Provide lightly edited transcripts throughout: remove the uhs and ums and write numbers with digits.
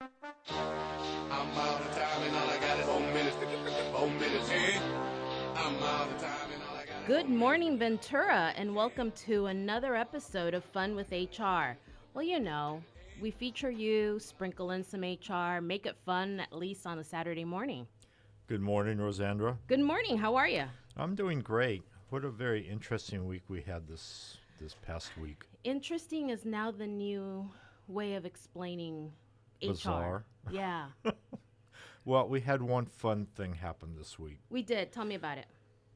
I'm out of time and all I got is 4 minutes. 4 minutes in. I'm out of time and all I got is Good morning, Ventura, and welcome to another episode of Fun with HR. Well, we feature you, sprinkle in some HR, make it fun at least on a Saturday morning. Good morning, Rosandra. Good morning, how are you? I'm doing great. What a very interesting week we had this past week. Interesting is now the new way of explaining Bizarre. HR. Yeah, Well, we had one fun thing happen this week. we did. Tell me about it.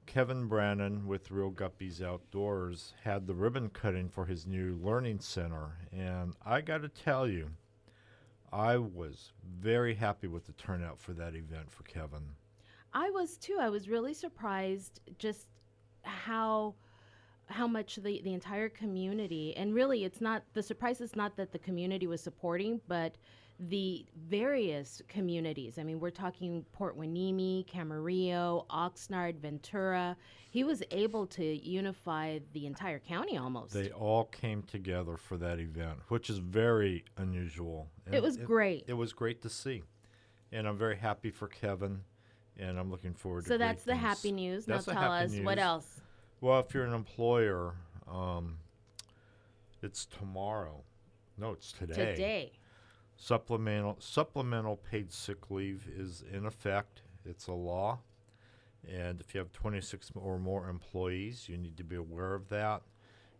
Kevin Brannon with Real Guppies Outdoors had the ribbon cutting for his new learning center, and I got to tell you, I was very happy with the turnout for that event for Kevin. I was too. I was really surprised just how much the entire community, and really it's not, the surprise is not that the community was supporting, but the various communities. I mean, we're talking Port Hueneme, Camarillo, Oxnard, Ventura. He was able to unify the entire county almost. They all came together for that event, which is very unusual. And It was great. It was great to see. And I'm very happy for Kevin, and I'm looking forward to So great that's the things. happy news. That's Now the tell happy us news. what else. Well, if you're an employer, it's tomorrow. No, it's today. Today. Supplemental paid sick leave is in effect. It's a law. And if you have 26 or more employees, you need to be aware of that.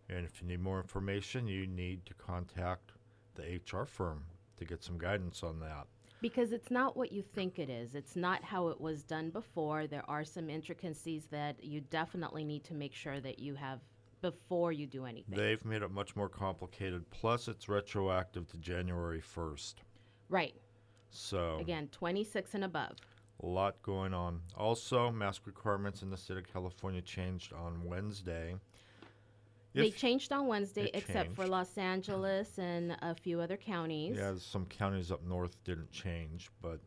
And if you need more information, you need to contact the HR firm to get some guidance on that. Because it's not what you think it is. It's not how it was done before. There are some intricacies that you definitely need to make sure that you have before you do anything. They've made it much more complicated. Plus, it's retroactive to January 1st. Right. So, Again, 26 and above. a lot going on. Also, mask requirements in the state of California changed on Wednesday. They changed on Wednesday, It except for changed. Los Angeles and a few other counties. Yeah, some counties up north didn't change, but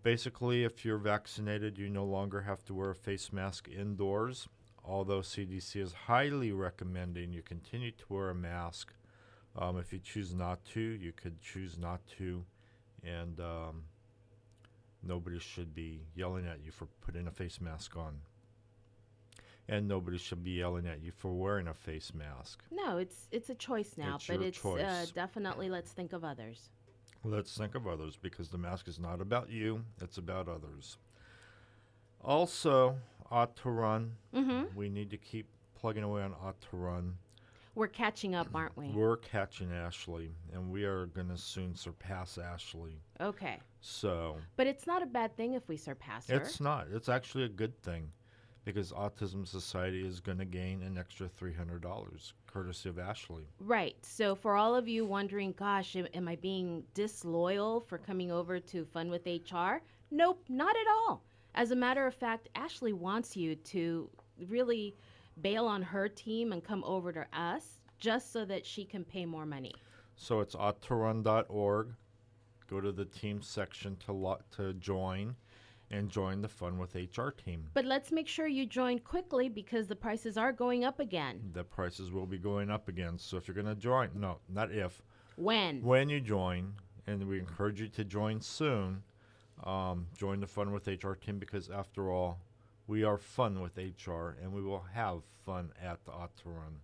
basically, if you're vaccinated, you no longer have to wear a face mask indoors. Although CDC is highly recommending you continue to wear a mask. If you choose not to, you could choose not to, and nobody should be yelling at you for putting a face mask on. And nobody should be yelling at you for wearing a face mask. No, it's a choice now, It's but your it's choice. definitely let's think of others. Let's think of others, because the mask is not about you, it's about others. Also, Ought to Run. Mm-hmm. We need to keep plugging away on Ought to Run. We're catching up, aren't we? We're catching Ashley, and we are going to soon surpass Ashley. Okay. So, But it's not a bad thing if we surpass her. it's not. It's actually a good thing, because Autism Society is going to gain an extra $300, courtesy of Ashley. Right. So for all of you wondering, gosh, am I being disloyal for coming over to Fun with HR? Nope, not at all. As a matter of fact, Ashley wants you to really bail on her team and come over to us just so that she can pay more money. So it's oughttorun.org. Go to the team section to join, and join the Fun with HR team. But let's make sure you join quickly because the prices are going up again. The prices will be going up again. So if you're going to join, no, not if, When? when you join, and we encourage you to join soon, join the Fun with HR team, because after all, we are Fun with HR, and we will have fun at the Ought to Run.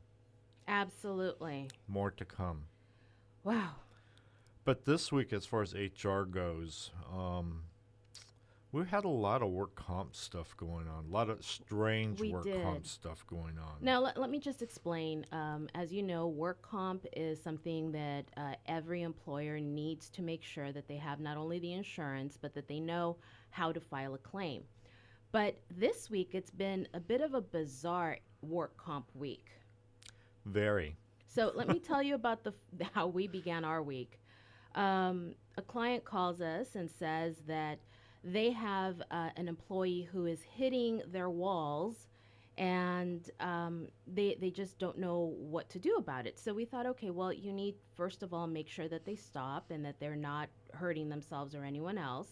Absolutely. More to come. Wow. But this week, as far as HR goes, we had a lot of work comp stuff going on, a lot of strange We work did. comp stuff going on. Now, let me just explain. As you know, work comp is something that every employer needs to make sure that they have not only the insurance, but that they know how to file a claim. But this week, it's been a bit of a bizarre work comp week. Very. So let me tell you about how we began our week. A client calls us and says that they have an employee who is hitting their walls, and they just don't know what to do about it. So we thought, okay, well, you need, first of all, make sure that they stop and that they're not hurting themselves or anyone else.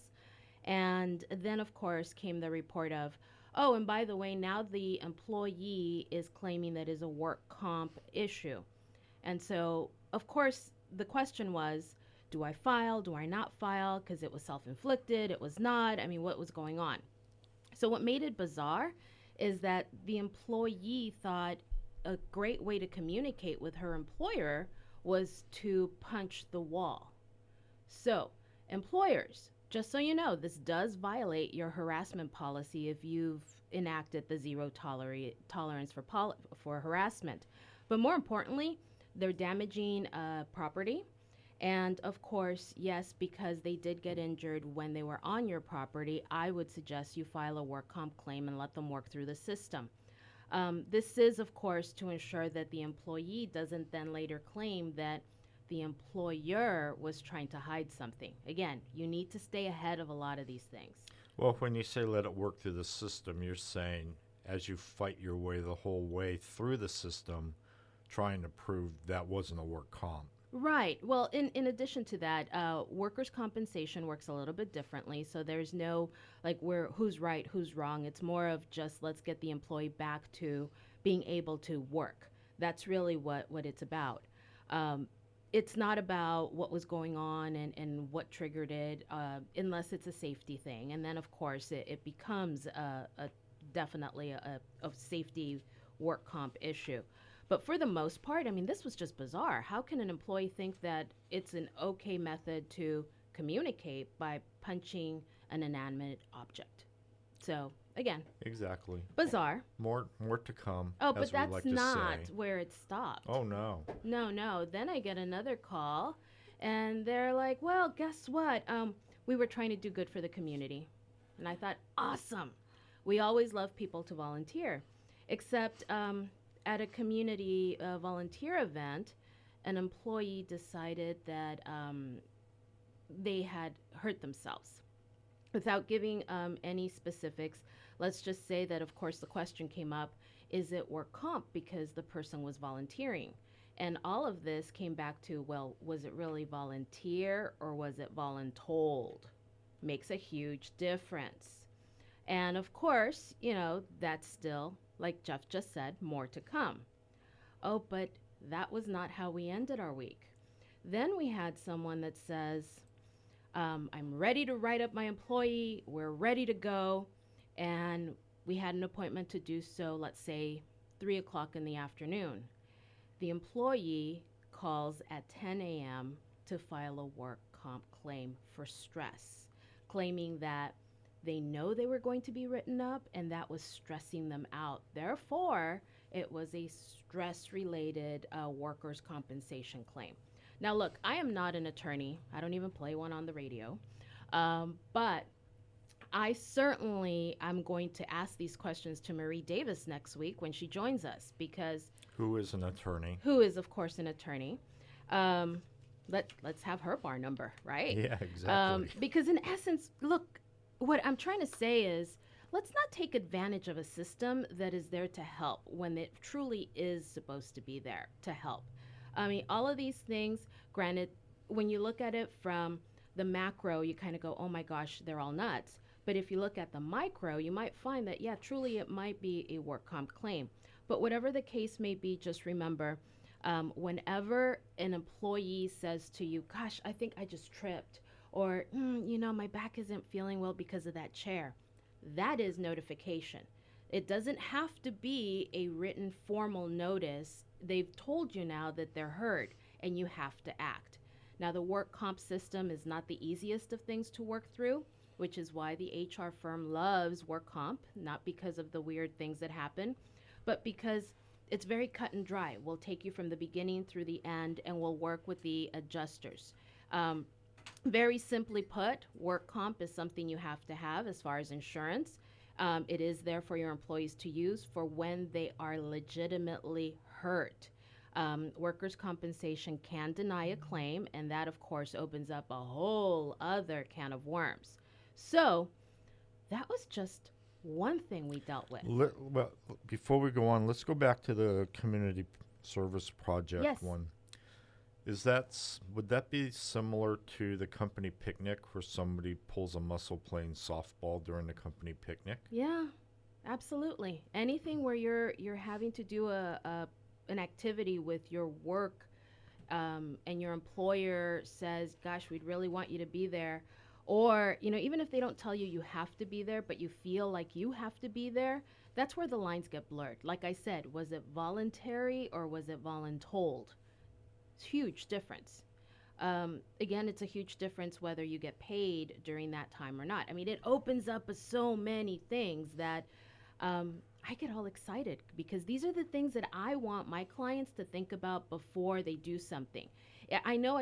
And then, of course, came the report of, oh, and by the way, now the employee is claiming that is a work comp issue. And so, of course, the question was, do I file? Do I not file? Because it was self-inflicted. It was not. I mean, what was going on? So what made it bizarre is that the employee thought a great way to communicate with her employer was to punch the wall. So, employers, just so you know, this does violate your harassment policy if you've enacted the zero tolerance for harassment. But more importantly, they're damaging property. And of course, yes, because they did get injured when they were on your property, I would suggest you file a work comp claim and let them work through the system. This is, of course, to ensure that the employee doesn't then later claim that the employer was trying to hide something. Again, you need to stay ahead of a lot of these things. Well, when you say let it work through the system, you're saying as you fight your way the whole way through the system, trying to prove that wasn't a work comp. Right. Well, in addition to that, workers' compensation works a little bit differently. So there's no who's right, who's wrong. It's more of just let's get the employee back to being able to work. That's really what it's about. It's not about what was going on and what triggered it, unless it's a safety thing. And then, of course, it becomes definitely a safety work comp issue. But for the most part, I mean, this was just bizarre. How can an employee think that it's an okay method to communicate by punching an inanimate object? So, again, Exactly. bizarre. More to come. Oh, but as we that's like to not say. where it stopped. Oh no. No. Then I get another call, and they're like, well, guess what? We were trying to do good for the community. And I thought, awesome. We always love people to volunteer. Except at a community volunteer event, an employee decided that they had hurt themselves. Without giving any specifics, let's just say that, of course, the question came up, is it work comp because the person was volunteering? And all of this came back to, well, was it really volunteer or was it voluntold? Makes a huge difference. And of course, that's still, like Jeff just said, more to come. Oh, but that was not how we ended our week. Then we had someone that says, I'm ready to write up my employee. We're ready to go. And we had an appointment to do so, let's say 3 o'clock in the afternoon. The employee calls at 10 a.m. to file a work comp claim for stress, claiming that they know they were going to be written up and that was stressing them out. Therefore, it was a stress-related workers' compensation claim. Now, look, I am not an attorney. I don't even play one on the radio. But I certainly am going to ask these questions to Marie Davis next week when she joins us, because Who is an attorney? who is, of course, an attorney. Let's have her bar number, right? Yeah, exactly. Because in essence, look, what I'm trying to say is, let's not take advantage of a system that is there to help when it truly is supposed to be there to help. I mean, all of these things, granted, when you look at it from the macro, you kind of go, oh my gosh, they're all nuts. But if you look at the micro, you might find that, yeah, truly it might be a work comp claim. But whatever the case may be, just remember, whenever an employee says to you, gosh, I think I just tripped, or, my back isn't feeling well because of that chair, that is notification. It doesn't have to be a written formal notice. They've told you now that they're hurt and you have to act. Now, the work comp system is not the easiest of things to work through, which is why the HR firm loves work comp, not because of the weird things that happen, but because it's very cut and dry. We'll take you from the beginning through the end and we'll work with the adjusters. Very simply put, work comp is something you have to have as far as insurance. It is there for your employees to use for when they are legitimately hurt. Workers' compensation can deny a claim, and that, of course, opens up a whole other can of worms. So that was just one thing we dealt with. Well, before we go on, let's go back to the community service project Yes. one. Would that be similar to the company picnic where somebody pulls a muscle playing softball during the company picnic? Yeah, absolutely. Anything where you're having to do an activity with your work and your employer says, gosh, we'd really want you to be there, or, even if they don't tell you you have to be there, but you feel like you have to be there, that's where the lines get blurred. Like I said, was it voluntary or was it voluntold? It's a huge difference. Again, it's a huge difference whether you get paid during that time or not. I mean, it opens up so many things that I get all excited because these are the things that I want my clients to think about before they do something. I know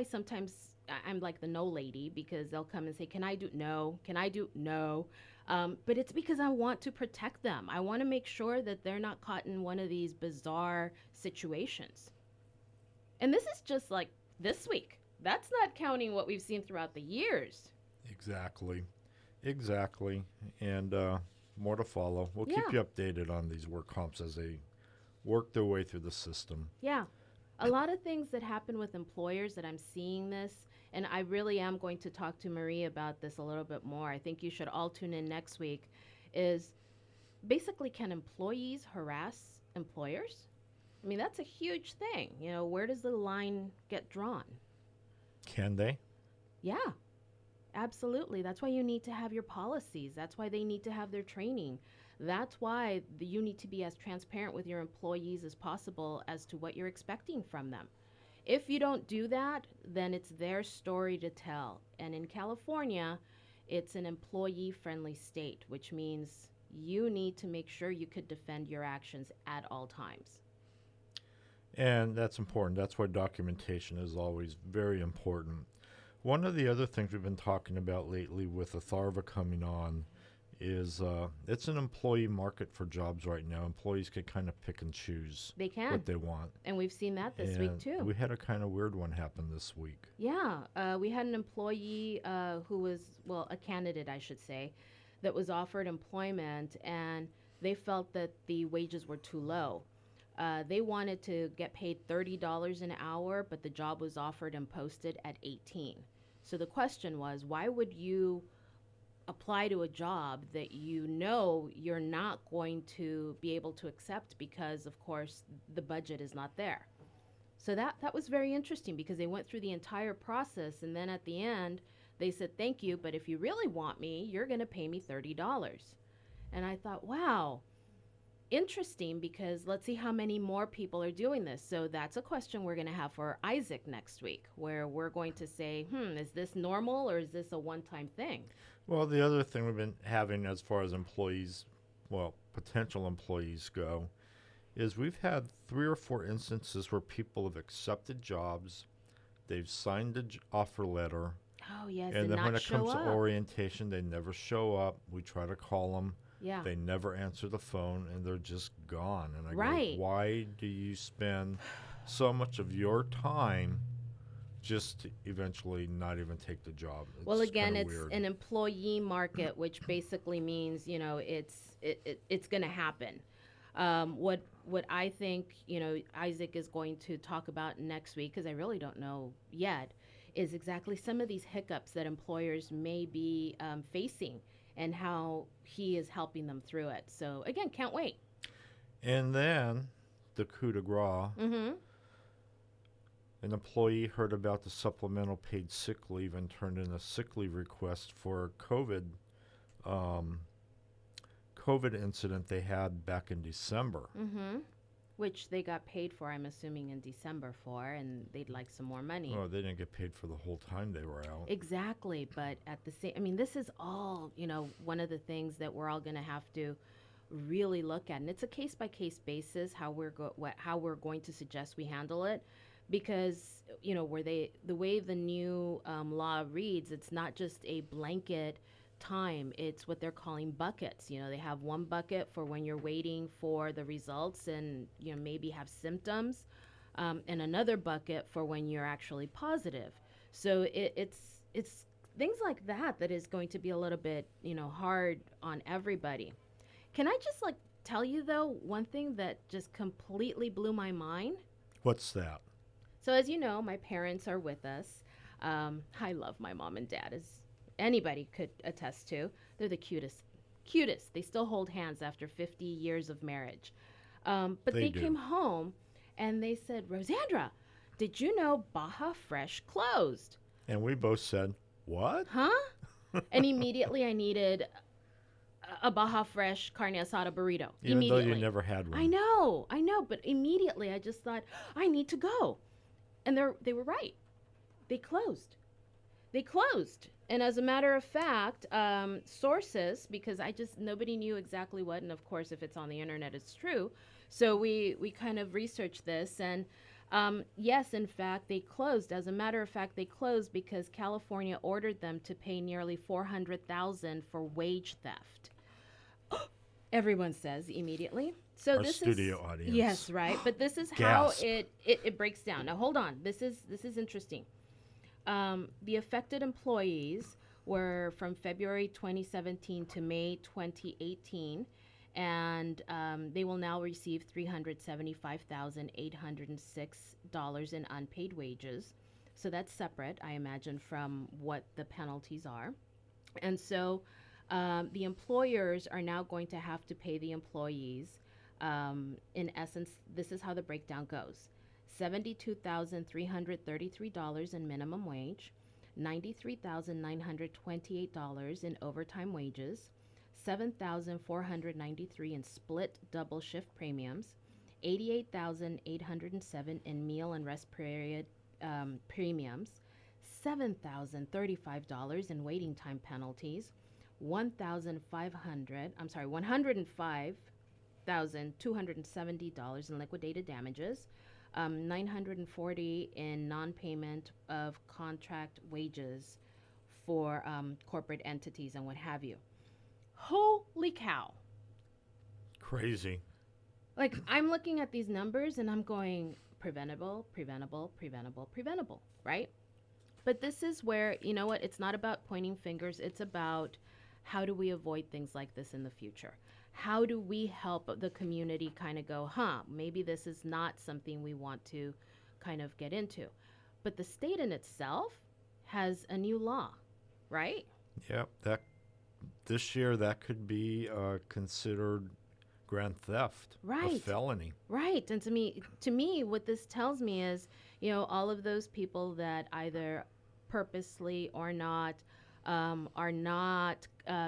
I'm like the no lady because they'll come and say, can I do no? Can I do no? But it's because I want to protect them. I want to make sure that they're not caught in one of these bizarre situations. And this is just like this week. That's not counting what we've seen throughout the years. Exactly. And more to follow. We'll keep you updated on these work comps as they work their way through the system. Yeah. A lot of things that happen with employers that I'm seeing this, and I really am going to talk to Marie about this a little bit more. I think you should all tune in next week, is basically, can employees harass employers? I mean, that's a huge thing. Where does the line get drawn? Can they? Yeah, absolutely. That's why you need to have your policies. That's why they need to have their training. That's why you need to be as transparent with your employees as possible as to what you're expecting from them. If you don't do that, then it's their story to tell. And in California, it's an employee-friendly state, which means you need to make sure you could defend your actions at all times. And that's important. That's why documentation is always very important. One of the other things we've been talking about lately with Atharva coming on is it's an employee market for jobs right now. Employees can kind of pick and choose what they want. And we've seen that this week, too. We had a kind of weird one happen this week. Yeah. We had an employee who was, a candidate, I should say, that was offered employment, and they felt that the wages were too low. They wanted to get paid $30 an hour, but the job was offered and posted at $18. So the question was, why would you apply to a job that you're not going to be able to accept because, of course, the budget is not there? So that was very interesting because they went through the entire process, and then at the end, they said, thank you, but if you really want me, you're going to pay me $30. And I thought, wow. Interesting, because let's see how many more people are doing this. So that's a question we're going to have for Isaac next week, where we're going to say, is this normal or is this a one-time thing? Well, the other thing we've been having as far as employees, potential employees go, is we've had 3 or 4 instances where people have accepted jobs, they've signed the offer letter. Oh, yes, and then not when it comes show to up. orientation, they never show up. We try to call them. Yeah. They never answer the phone, and they're just gone. And I Right. go, why do you spend so much of your time just to eventually not even take the job? Well, again, kinda it's weird. an employee market, which basically means, it's going to happen. What I think, Isaac is going to talk about next week, because I really don't know yet, is exactly some of these hiccups that employers may be facing and how he is helping them through it. So, again, can't wait. And then the coup de grace. Mm-hmm. An employee heard about the supplemental paid sick leave and turned in a sick leave request for a COVID incident they had back in December. Mm-hmm. Which they got paid for, I'm assuming, in December for, and they'd like some more money. Oh, they didn't get paid for the whole time they were out. Exactly, but at the same, this is all, one of the things that we're all going to have to really look at, and it's a case-by-case basis how we're going to suggest we handle it, because the way the new law reads, it's not just a blanket time, it's what they're calling buckets. They have one bucket for when you're waiting for the results and maybe have symptoms, and another bucket for when you're actually positive. So it's things like that is going to be a little bit hard on everybody. Can I just tell you though one thing that just completely blew my mind? What's that? So as you know, my parents are with us. I love my mom and dad, as anybody could attest to. They're the cutest. They still hold hands after 50 years of marriage. But they came home and they said, Rosandra, did you know Baja Fresh closed? And we both said, what? Huh? And immediately I needed a Baja Fresh carne asada burrito. Even though you never had one. I know, but immediately I just thought, I need to go. And they were right. They closed. They closed. And as a matter of fact, sources, because nobody knew exactly what, and of course, if it's on the internet, it's true. So we kind of researched this, and yes, in fact, they closed. As a matter of fact, they closed because California ordered them to pay nearly $400,000 for wage theft. Everyone says immediately. So Our this studio is, audience. Yes, right. But this is how Gasp. it breaks down. Now hold on. This is interesting. The affected employees were from February 2017 to May 2018, and they will now receive $375,806 in unpaid wages. So that's separate, I imagine, from what the penalties are. And so the employers are now going to have to pay the employees. In essence, this is how the breakdown goes. $72,333 in minimum wage, $93,928 in overtime wages, $7,493 in split double shift premiums, $88,807 in meal and rest period premiums, $7,035 in waiting time penalties, $105,270 in liquidated damages, $940 in non-payment of contract wages for corporate entities and what have you. Holy cow. Crazy. Like, I'm looking at these numbers and I'm going preventable, right? But this is where, you know what, it's not about pointing fingers. It's about how do we avoid things like this in the future? How do we help the community kind of go, maybe this is not something we want to kind of get into. But the state in itself has a new law, right? Yep. This year that could be considered grand theft, Right. a felony. Right. And to me, what this tells me is, all of those people that either purposely or not are not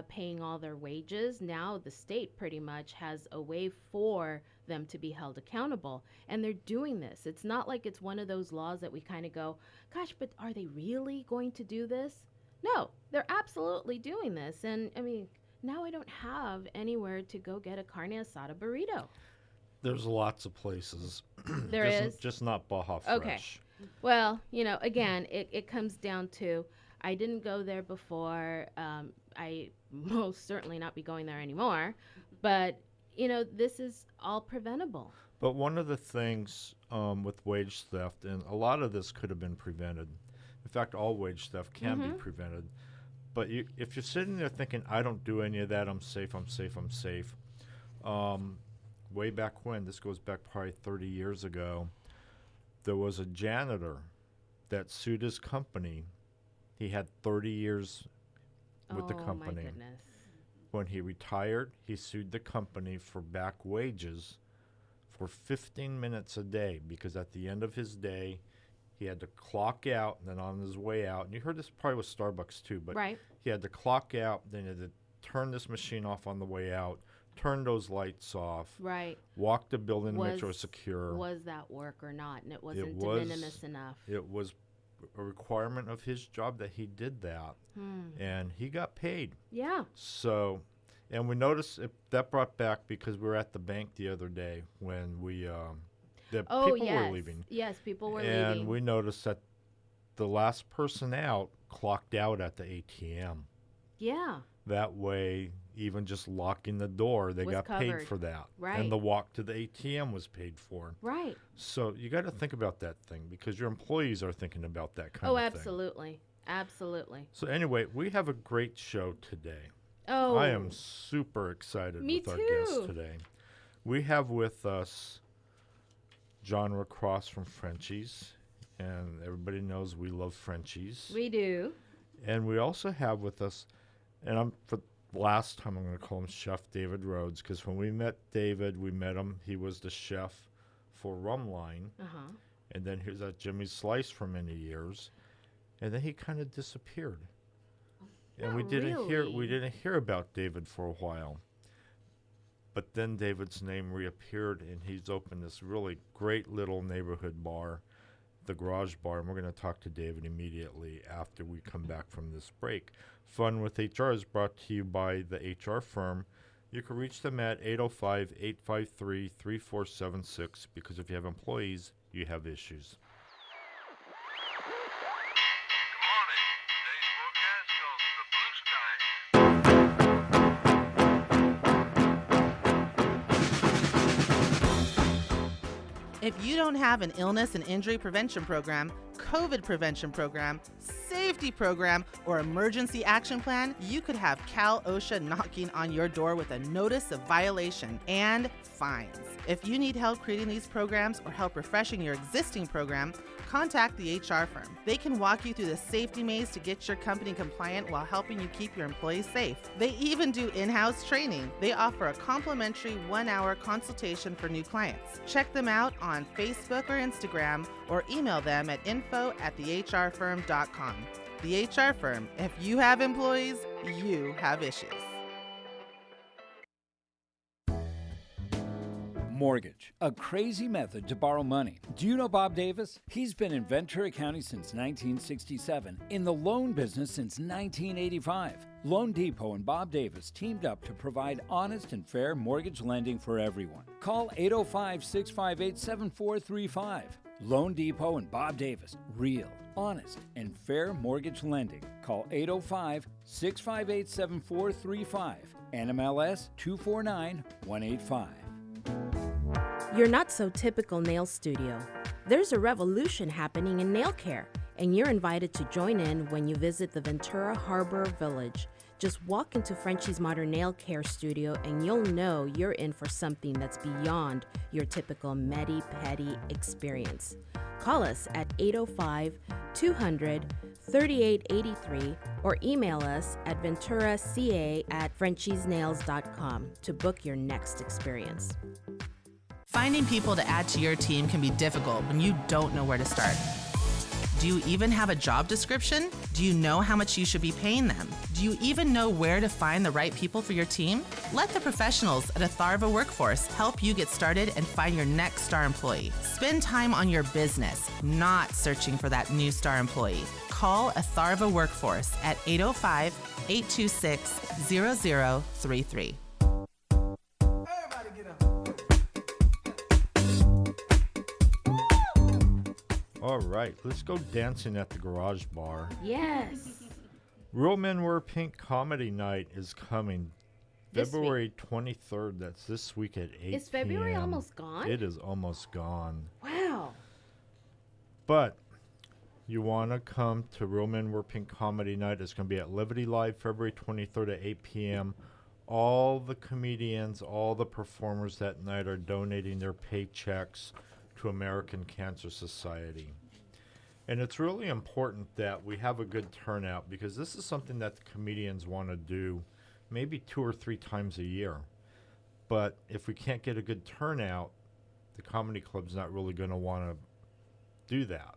paying all their wages. Now the state pretty much has a way for them to be held accountable. And they're doing this. It's not like it's one of those laws that we kind of go, gosh, but are they really going to do this? No, they're absolutely doing this. And I mean, now I don't have anywhere to go get a carne asada burrito. There's lots of places. There is? Just not Baja Fresh. Okay. Well, again, it comes down to, I didn't go there before. I most certainly not be going there anymore. But, this is all preventable. But one of the things with wage theft, and a lot of this could have been prevented. In fact, all wage theft can be prevented. But if you're sitting there thinking, I don't do any of that, I'm safe. Way back when, this goes back probably 30 years ago, there was a janitor that sued his company. He had 30 years with the company. Oh, my goodness. When he retired, he sued the company for back wages for 15 minutes a day, because at the end of his day, he had to clock out, and then on his way out, and you heard this probably with Starbucks too, but Right. he had to clock out, then he had to turn this machine off on the way out, turn those lights off, Right. walk the building to make sure it's secure. Was that work or not? And it wasn't was- de minimis enough. It was a requirement of his job that he did that, and he got paid. Yeah. So, and we noticed that brought back, because we were at the bank the other day when people yes. were leaving. Yes, people were And leaving. we noticed that the last person out clocked out at the ATM. Yeah. That way, even just locking the door, they Was got paid covered. for that. Right. And the walk to the ATM was paid for. Right. So you got to think about that thing, because your employees are thinking about that kind Oh, of thing. absolutely. Absolutely. So anyway, we have a great show today. Oh. I am super excited Me with our guest too. today. We have with us Jonra Cross from Frenchies, and everybody knows we love Frenchies. We do. And we also have with us, and for the last time I'm going to call him Chef David Rhodes, because when we met David, we met him. He was the chef for Rumline, Uh-huh. And then he was at Jimmy's Slice for many years. And then he kind of disappeared. And we didn't hear about David for a while. But then David's name reappeared, and he's opened this really great little neighborhood bar, the Garage Bar, and we're going to talk to David immediately after we come back from this break. Fun with HR is brought to you by the HR firm. You can reach them at 805-853-3476 because if you have employees, you have issues. If you don't have an illness and injury prevention program, COVID prevention program, safety program, or emergency action plan, you could have Cal OSHA knocking on your door with a notice of violation and fines. If you need help creating these programs or help refreshing your existing program, contact the HR firm. They can walk you through the safety maze to get your company compliant while helping you keep your employees safe. They even do in-house training. They offer a complimentary 1-hour consultation for new clients. Check them out on Facebook or Instagram or email them at info@thehrfirm.com. The HR firm. If you have employees, you have issues. Mortgage, a crazy method to borrow money. Do you know Bob Davis? He's been in Ventura County since 1967, in the loan business since 1985. Loan Depot and Bob Davis teamed up to provide honest and fair mortgage lending for everyone. Call 805-658-7435. Loan Depot and Bob Davis, real, honest, and fair mortgage lending. Call 805-658-7435. NMLS 249185. You're not so typical nail studio. There's a revolution happening in nail care, and you're invited to join in when you visit the Ventura Harbor Village. Just walk into Frenchies Modern Nailcare studio and you'll know you're in for something that's beyond your typical medi-pedi experience. Call us at 805-200-3883 or email us at venturaca@frenchiesnails.com to book your next experience. Finding people to add to your team can be difficult when you don't know where to start. Do you even have a job description? Do you know how much you should be paying them? Do you even know where to find the right people for your team? Let the professionals at Atharva Workforce help you get started and find your next star employee. Spend time on your business, not searching for that new star employee. Call Atharva Workforce at 805-826-0033. All right, let's go dancing at the Garage Bar. Yes. Real Men Wear Pink Comedy Night is coming This February 23rd. That's this week at 8 Is February p.m. almost gone? It is almost gone. Wow. But you want to come to Real Men Wear Pink Comedy Night. It's going to be at Levity Live February 23rd at 8 p.m. All the comedians, all the performers that night are donating their paychecks to American Cancer Society. And it's really important that we have a good turnout because this is something that the comedians want to do maybe 2 or 3 times a year. But if we can't get a good turnout, the comedy club's not really going to want to do that.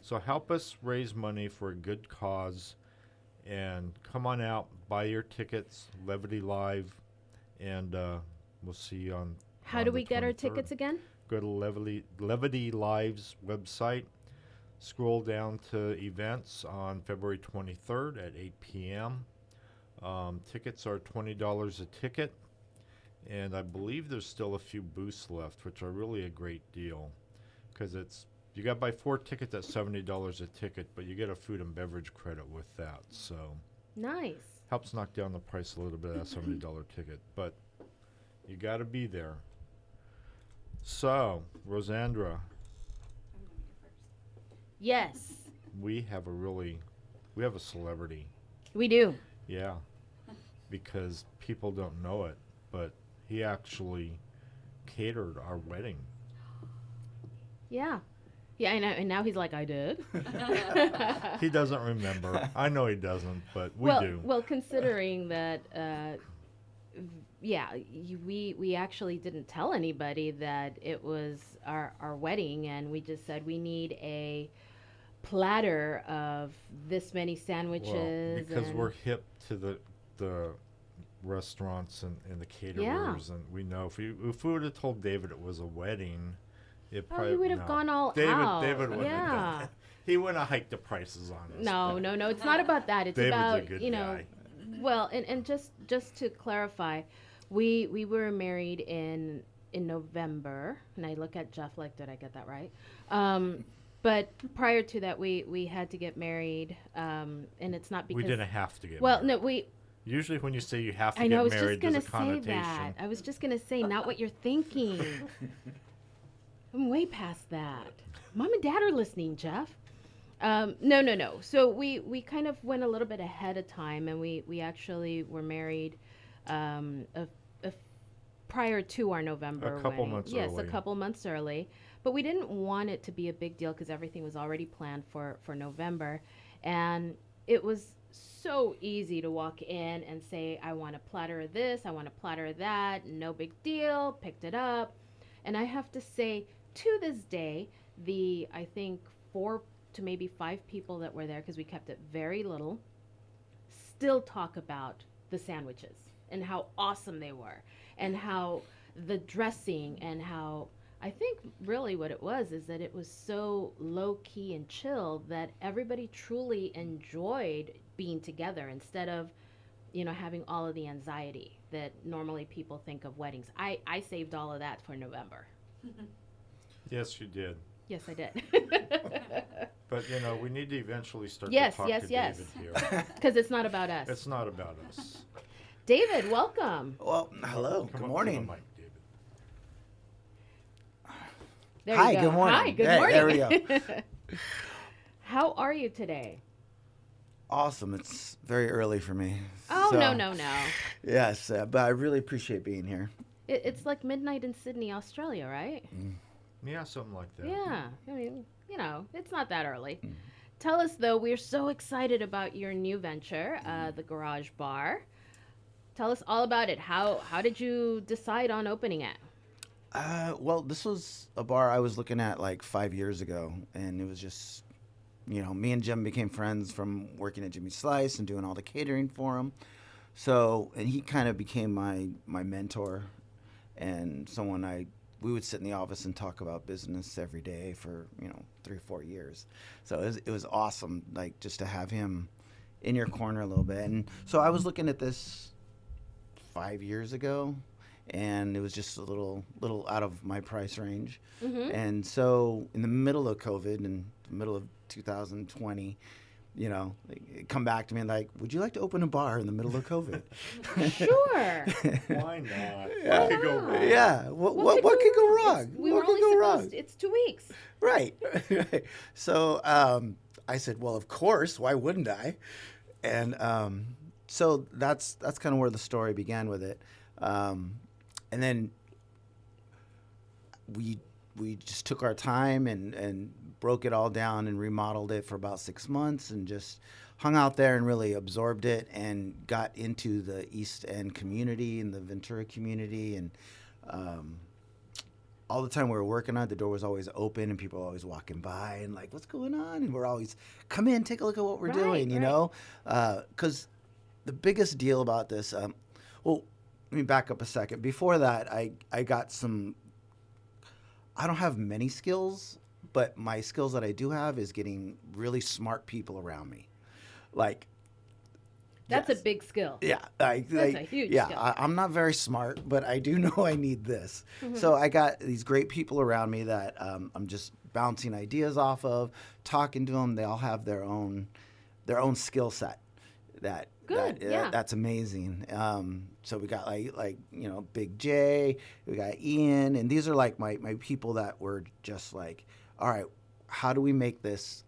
So help us raise money for a good cause and come on out, buy your tickets, Levity Live, and we'll see you on How on do the we get our 23rd. tickets again? Go to Levity Live's website, scroll down to events on February 23rd at 8 p.m. Tickets are $20 a ticket, and I believe there's still a few booths left, which are really a great deal because you got to buy 4 tickets at $70 a ticket, but you get a food and beverage credit with that, so Nice. helps knock down the price a little bit of that $70 ticket, but you got to be there. So, Rosandra, Yes, we have a celebrity. we do. Yeah, because people don't know it, but he actually catered our wedding. Yeah. Yeah, and now he's like, I did. He doesn't remember. I know he doesn't, but we do. Well, considering that we actually didn't tell anybody that it was our wedding, and we just said we need a platter of this many sandwiches. Because and we're hip to the restaurants and the caterers, and we know if we would have told David it was a wedding, it probably he would have gone all out. David wouldn't have done that. He wouldn't have hiked the prices on us. No. It's not about that. It's David's about a good guy. Well, and just to clarify, we were married in November, and I look at Jeff like, did I get that right? But prior to that, we had to get married, and it's not because we didn't have to get well, married. no, we. Usually when you say you have to I know. I get was married, just gonna there's a connotation. say that. I was just gonna say not what you're thinking. I'm way past that. Mom and Dad are listening, Jeff. No. So we kind of went a little bit ahead of time, and we actually were married prior to our November A couple wedding. months Yes, early. a couple months early. But we didn't want it to be a big deal because everything was already planned for November. And it was so easy to walk in and say, I want a platter of this, I want a platter of that, no big deal, picked it up. And I have to say, to this day, I think 4 to maybe 5 people that were there, because we kept it very little, still talk about the sandwiches and how awesome they were and how the dressing and how I think really what it was is that it was so low key and chill that everybody truly enjoyed being together instead of, having all of the anxiety that normally people think of weddings. I saved all of that for November. Yes, you did. Yes, I did. But, we need to eventually start Yes, to talk yes, to yes. David here. Because it's not about us. It's not about us. David, welcome. Well, hello. Come Good up to morning. the mic, David. There Hi, you go. good morning. Hi, good Hey, morning. there we go. How are you today? Awesome. It's very early for me. Oh, So, no. Yes, but I really appreciate being here. It's like midnight in Sydney, Australia, right? Yeah, something like that. Yeah. I mean, it's not that early. Tell us, though, we're so excited about your new venture, the Garage Bar. Tell us all about it. How did you decide on opening it? Well, this was a bar I was looking at like 5 years ago, and it was just, me and Jim became friends from working at Jimmy's Slice and doing all the catering for him. So, and he kind of became my mentor and someone we would sit in the office and talk about business every day for, 3 or 4 years. So it was awesome, like just to have him in your corner a little bit. And so I was looking at this 5 years ago, and it was just a little out of my price range. And so in the middle of COVID, in the middle of 2020, they come back to me and like, would you like to open a bar in the middle of COVID? Sure. Why not? Yeah. What could go wrong? Yeah. What could go wrong? We What were could only go wrong? supposed. It's 2 weeks. Right. So I said, well, of course. Why wouldn't I? And so that's kind of where the story began with it. And then we just took our time and broke it all down and remodeled it for about 6 months and just hung out there and really absorbed it and got into the East End community and the Ventura community. And all the time we were working on it, the door was always open and people were always walking by and like, what's going on? And we're always, come in, take a look at what we're doing, you know? Because the biggest deal about this, well, let me back up a second. Before that, I got some, I don't have many skills, but my skills that I do have is getting really smart people around me. Like, That's yes. a big skill. Yeah. That's a huge skill. I'm not very smart, but I do know I need this. So I got these great people around me that I'm just bouncing ideas off of, talking to them. They all have their own skill set. That's amazing. So we got like Big J, we got Ian, and these are like my people that were just like, all right, how do we make this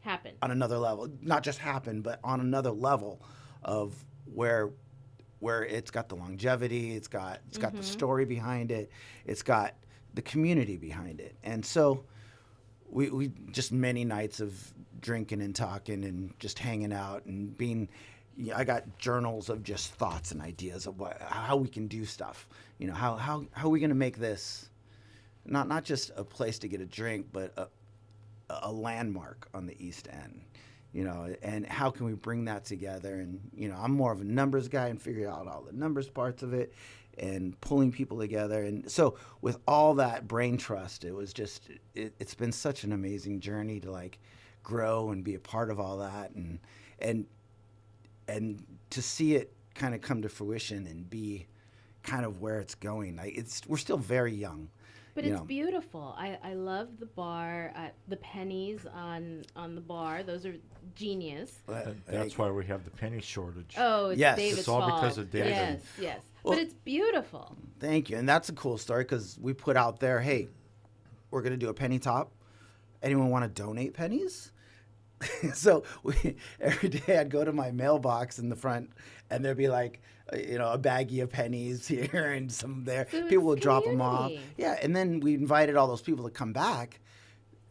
Happen. on another level? Not just happen, but on another level of where it's got the longevity, it's got the story behind it, it's got the community behind it. And so we just many nights of drinking and talking and just hanging out and being, I got journals of just thoughts and ideas of how we can do stuff. How are we going to make this not just a place to get a drink, but a landmark on the East End. And how can we bring that together? And, I'm more of a numbers guy and figuring out all the numbers parts of it and pulling people together. And so with all that brain trust, it was just, it's been such an amazing journey to like grow and be a part of all that and to see it kind of come to fruition and be kind of where it's going. We're still very young. But it's beautiful. I love the bar, the pennies on the bar. Those are genius. That's why we have the penny shortage. Oh, it's Yes. David's It's all fault. because of David. Yes, yes. Well, but it's beautiful. Thank you. And that's a cool story because we put out there, hey, we're going to do a penny top. Anyone want to donate pennies? So every day I'd go to my mailbox in the front and there'd be like, a baggie of pennies here and some there. So People would it's drop them off. community. Yeah. And then we invited all those people to come back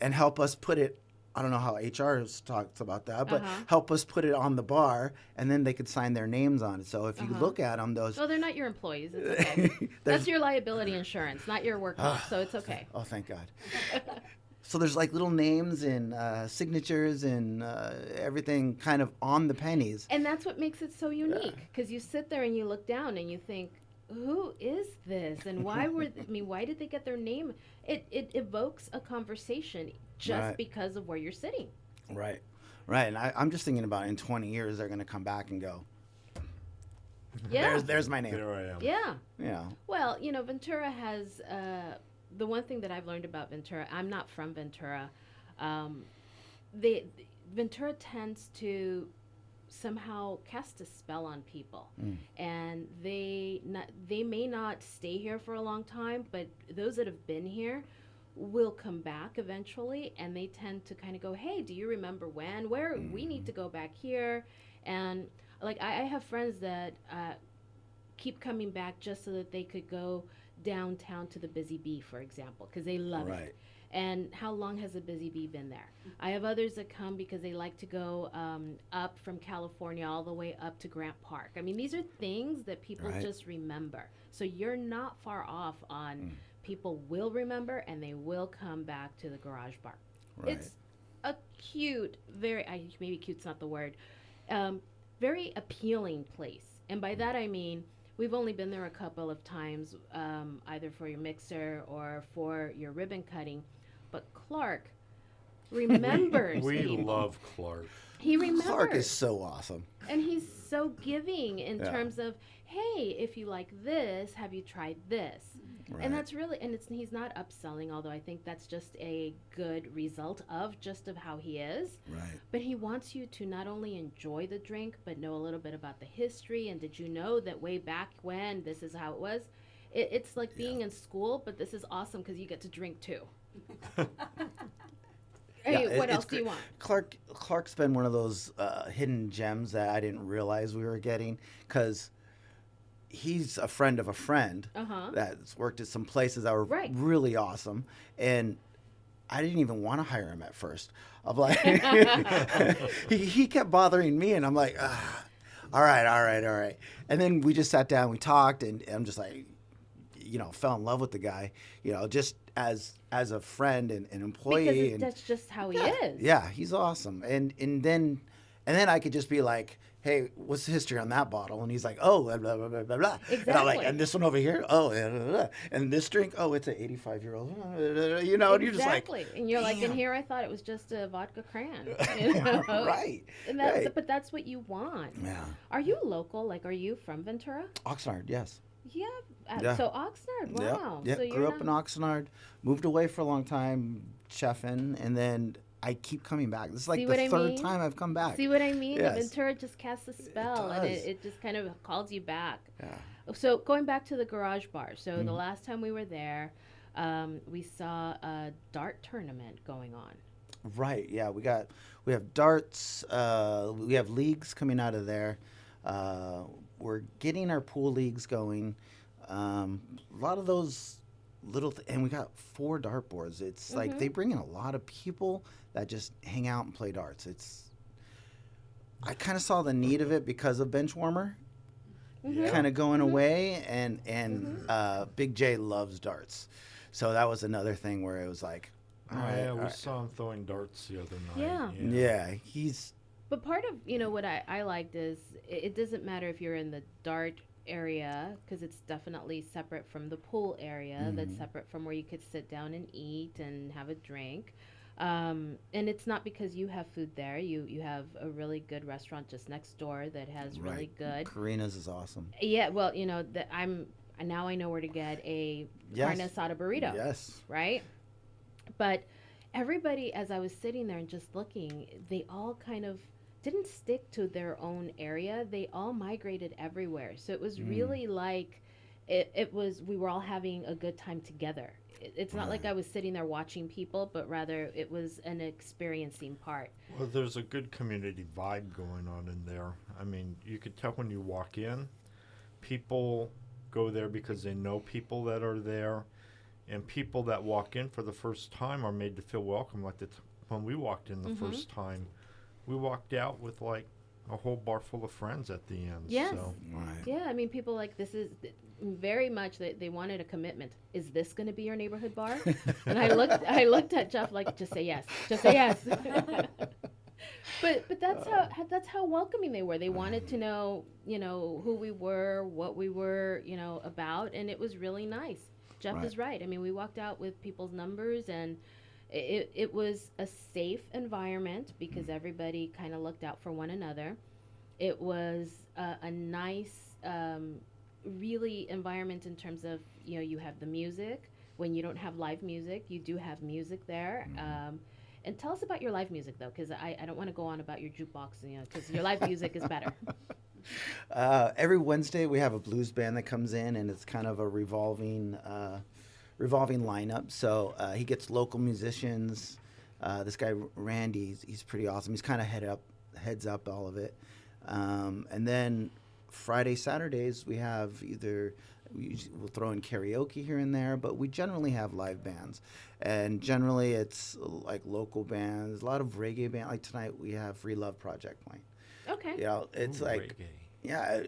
and help us put it. I don't know how HR talks about that, but help us put it on the bar, and then they could sign their names on it. So if you look at them, those. Well, they're not your employees. It's okay. That's your liability insurance, not your work comp, so it's okay. Oh, thank God. So there's like little names and signatures and everything kind of on the pennies. And that's what makes it so unique, because you sit there and you look down and you think, who is this, and why why did they get their name? It evokes a conversation just Right. because of where you're sitting. Right. And I'm just thinking about in 20 years they're going to come back and go, Yeah. there's my name. There I am. Yeah. Yeah. Well, Ventura has the one thing that I've learned about Ventura. I'm not from Ventura. Ventura tends to somehow cast a spell on people, and they may not stay here for a long time, but those that have been here will come back eventually, and they tend to kind of go, hey, do you remember where we need to go back here? And like I have friends that keep coming back just so that they could go downtown to the Busy Bee, for example, because they love Right. it. And how long has the Busy Bee been there? I have others that come because they like to go up from California all the way up to Grant Park. I mean, these are things that people Right. just remember. So you're not far off on people will remember, and they will come back to the Garage Bar. Right. It's a cute, maybe cute's not the word, very appealing place. And by that I mean, we've only been there a couple of times, either for your mixer or for your ribbon cutting. But Clark remembers We people. love Clark. He remembers. Clark is so awesome. And he's so giving in Yeah. terms of, hey, if you like this, have you tried this? Right. And that's really, and he's not upselling, although I think that's just a good result of how he is. Right. But he wants you to not only enjoy the drink, but know a little bit about the history. And did you know that way back when this is how it was? It's like being in school, but this is awesome because you get to drink too. Hey, what it's else do you great. want? Clark's been one of those hidden gems that I didn't realize we were getting because he's a friend of a friend that's worked at some places that were Right. really awesome, and I didn't even want to hire him at first. I'm like, he kept bothering me, and I'm like, all right. And then we just sat down, we talked, and I'm just like, fell in love with the guy, just as a friend and an employee. Because and that's just how he yeah, is. Yeah, he's awesome. And then I could just be like, hey, what's the history on that bottle? And he's like, oh, blah, blah, blah, blah, blah. And I'm like, Exactly. and this one over here? Oh, blah, blah, blah. And this drink? Oh, it's an 85-year-old. And you're just like, Exactly. And you're like, in damn. here I thought it was just a vodka cran. Right. And right. But that's what you want. Yeah. Are you local? Like, are you from Ventura? Oxnard, yes. Yeah. Yeah. So Oxnard, wow. Yep. So you're Grew up in Oxnard, moved away for a long time, chefing, and then I keep coming back. This is like See the what I third mean? time I've come back. See what I mean? Yes. Ventura just casts a spell, and does. it just kind of calls you back. Yeah. So going back to the Garage Bar. So the last time we were there, we saw a dart tournament going on. Right. Yeah. We have darts. We have leagues coming out of there. We're getting our pool leagues going. A lot of those and we got 4 dartboards. It's like they bring in a lot of people that just hang out and play darts. I kind of saw the need of it because of Benchwarmer Yeah. kind of going away, and Big J loves darts, so that was another thing where it was like, all right, Yeah, all we right. saw him throwing darts the other night. Yeah. Yeah, he's But part of, what I liked is it doesn't matter if you're in the dart area, because it's definitely separate from the pool area, that's separate from where you could sit down and eat and have a drink. And it's not because you have food there. You have a really good restaurant just next door that has really good. Karina's is awesome. Yeah, well, that now I know where to get a carne asada burrito. Yes. Right? But everybody, as I was sitting there and just looking, they all kind of didn't stick to their own area. They all migrated everywhere. So it was really like it was, we were all having a good time together. It's not like I was sitting there watching people, but rather it was an experiencing part. Well, there's a good community vibe going on in there. I mean, you could tell when you walk in, people go there because they know people that are there, and people that walk in for the first time are made to feel welcome. Like when we walked in the first time, we walked out with like a whole bar full of friends at the end. Yes. So. Right. Yeah, I mean, people like, this is very much that they wanted a commitment. Is this going to be your neighborhood bar? And I looked at Jeff like, just say yes, just say yes. But that's how welcoming they were. They wanted to know, who we were, what we were, about, and it was really nice. Jeff is right. I mean, we walked out with people's numbers, and it was a safe environment because everybody kind of looked out for one another. It was a nice, really environment in terms of, you have the music. When you don't have live music, you do have music there. And tell us about your live music, though, because I don't want to go on about your jukebox, because your live music is better. Every Wednesday we have a blues band that comes in, and it's kind of a revolving lineup. So he gets local musicians. This guy Randy, he's pretty awesome. He's kind of heads up all of it. And then Friday, Saturdays we have we'll throw in karaoke here and there, but we generally have live bands, and generally it's like local bands. A lot of reggae band. Like tonight we have Free Love Project playing. Okay. It's like reggae. yeah,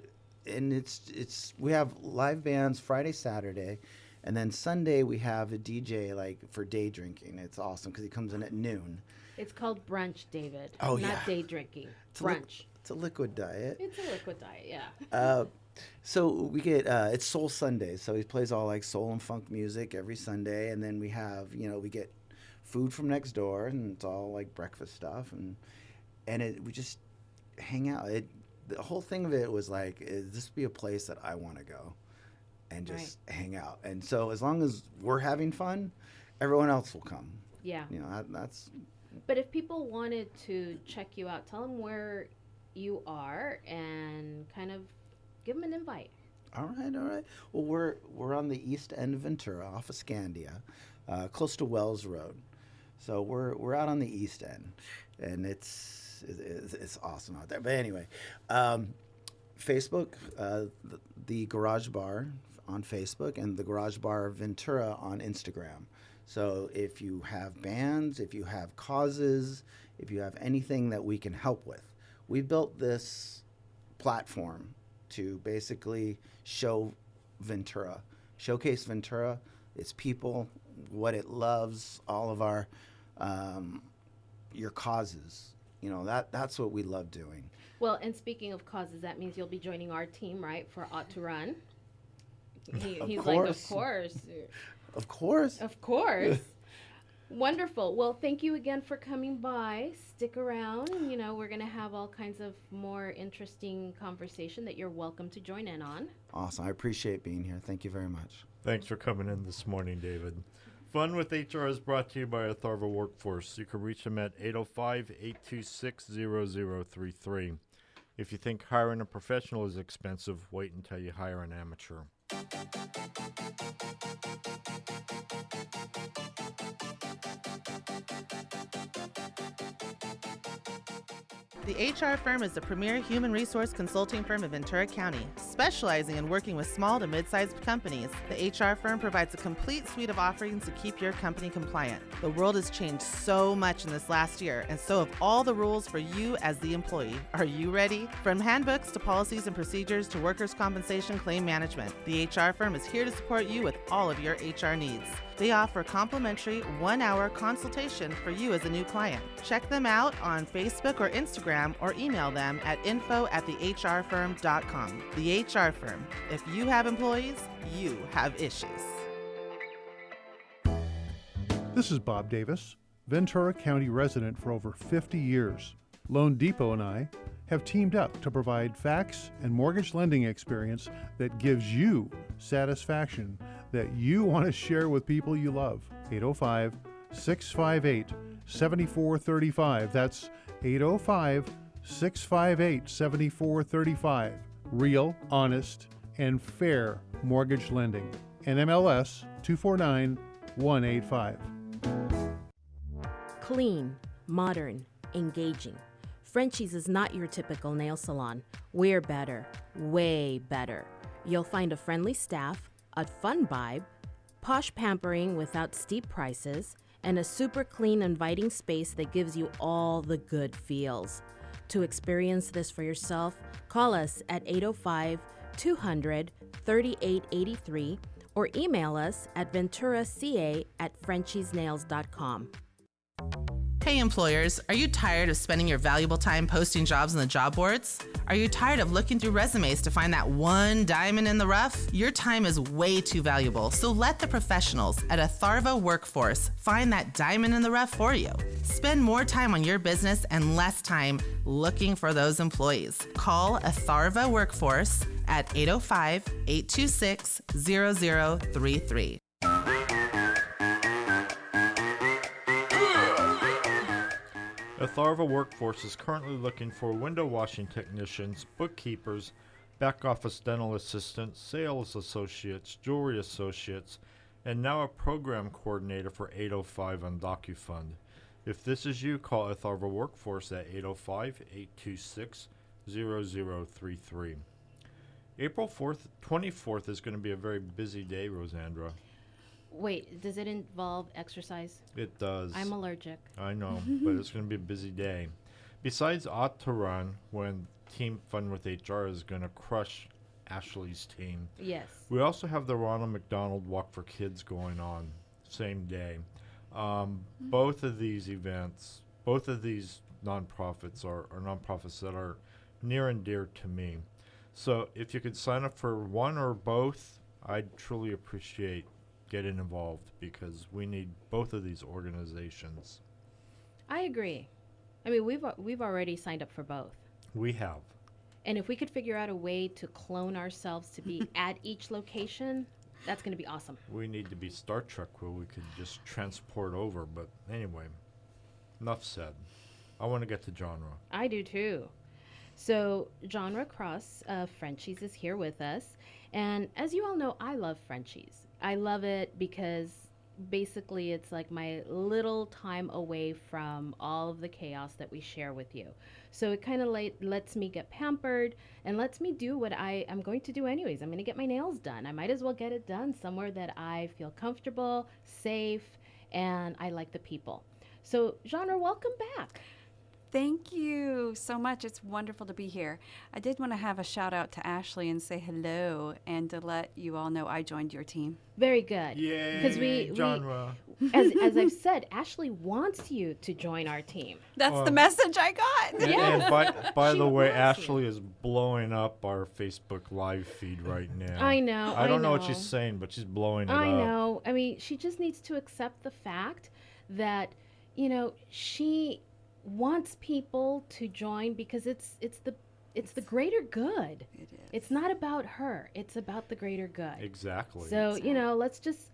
and it's we have live bands Friday, Saturday, and then Sunday we have a DJ like for day drinking. It's awesome because he comes in at noon. It's called brunch, David. Oh, not yeah. day drinking. It's Brunch. It's a liquid diet. It's a liquid diet, yeah. So we get it's Soul Sunday, so he plays all like soul and funk music every Sunday, and then we have we get food from next door, and it's all like breakfast stuff, and we just hang out. The whole thing of it was like, is this be a place that I want to go and just hang out? And so as long as we're having fun, everyone else will come. Yeah. That's. But if people wanted to check you out, tell them where you are and kind of give them an invite. All right. Well, we're on the east end of Ventura, off of Scandia, close to Wells Road. So we're out on the east end, and it's awesome out there. But anyway, Facebook, the Garage Bar on Facebook, and the Garage Bar Ventura on Instagram. So if you have bands, if you have causes, if you have anything that we can help with, we built this platform to basically showcase Ventura, its people, what it loves, all of our your causes. That's what we love doing. Well, and speaking of causes, that means you'll be joining our team, right, for Ought to Run. He's like, of course. Of course. Of course. Wonderful. Well, thank you again for coming by. Stick around. We're going to have all kinds of more interesting conversation that you're welcome to join in on. Awesome. I appreciate being here. Thank you very much. Thanks for coming in this morning, David. Fun with HR is brought to you by Atharva Workforce. You can reach them at 805-826-0033. If you think hiring a professional is expensive, wait until you hire an amateur. The HR Firm is the premier human resource consulting firm in Ventura County, specializing in working with small to mid-sized companies. The HR Firm provides a complete suite of offerings to keep your company compliant. The world has changed so much in this last year, and so have all the rules for you as the employee. Are you ready? From handbooks to policies and procedures to workers' compensation claim management, the HR Firm is here to support you with all of your HR needs. They offer complimentary 1-hour consultation for you as a new client. Check them out on Facebook or Instagram or email them at info@thehrfirm.com. The HR Firm. If you have employees, you have issues. This is Bob Davis, Ventura County resident for over 50 years. Loan Depot and I have teamed up to provide fax and mortgage lending experience that gives you satisfaction that you want to share with people you love. 805-658-7435. That's 805-658-7435. Real, honest, and fair mortgage lending. NMLS 249185. Clean, modern, engaging. Frenchies is not your typical nail salon. We're better, way better. You'll find a friendly staff, a fun vibe, posh pampering without steep prices, and a super clean, inviting space that gives you all the good feels. To experience this for yourself, call us at 805-200-3883 or email us at venturaca@frenchiesnails.com. Hey employers, are you tired of spending your valuable time posting jobs on the job boards? Are you tired of looking through resumes to find that one diamond in the rough? Your time is way too valuable, so let the professionals at Atharva Workforce find that diamond in the rough for you. Spend more time on your business and less time looking for those employees. Call Atharva Workforce at 805-826-0033. Atharva Workforce is currently looking for window washing technicians, bookkeepers, back office dental assistants, sales associates, jewelry associates, and now a program coordinator for 805 on DocuFund. If this is you, call Atharva Workforce at 805-826-0033. April 24th is going to be a very busy day, Rosandra. Wait, does it involve exercise? It does. I'm allergic. I know, but it's going to be a busy day. Besides Ought to Run, when Team Fun with HR is going to crush Ashley's team, Yes. we also have the Ronald McDonald Walk for Kids going on, same day. Both of these events, both of these nonprofits are nonprofits that are near and dear to me. So if you could sign up for one or both, I'd truly appreciate getting involved because we need both of these organizations. I agree. I mean, we've already signed up for both. We have. And if we could figure out a way to clone ourselves to be at each location, that's going to be awesome. We need to be Star Trek where we could just transport over. But anyway, enough said. I want to get to Jonra. I do too. So Jonra Cross of Frenchies is here with us. And as you all know, I love Frenchies. I love it because basically it's like my little time away from all of the chaos that we share with you. So it kind of lets me get pampered and lets me do what I am going to do anyways. I'm going to get my nails done. I might as well get it done somewhere that I feel comfortable, safe, and I like the people. So Jonra, welcome back. Thank you so much. It's wonderful to be here. I did want to have a shout out to Ashley and say hello and to let you all know I joined your team. Very good. Yay, Because Jonra. as I've said, Ashley wants you to join our team. That's the message I got. And by She the way, wants you. Ashley is blowing up our Facebook Live feed right now. I know. I don't know what know. she's saying, but she's blowing it up. I know. I mean, she just needs to accept the fact that, she wants people to join because it's the greader good. It is. It's not about her. It's about the greater good. Exactly. So, let's just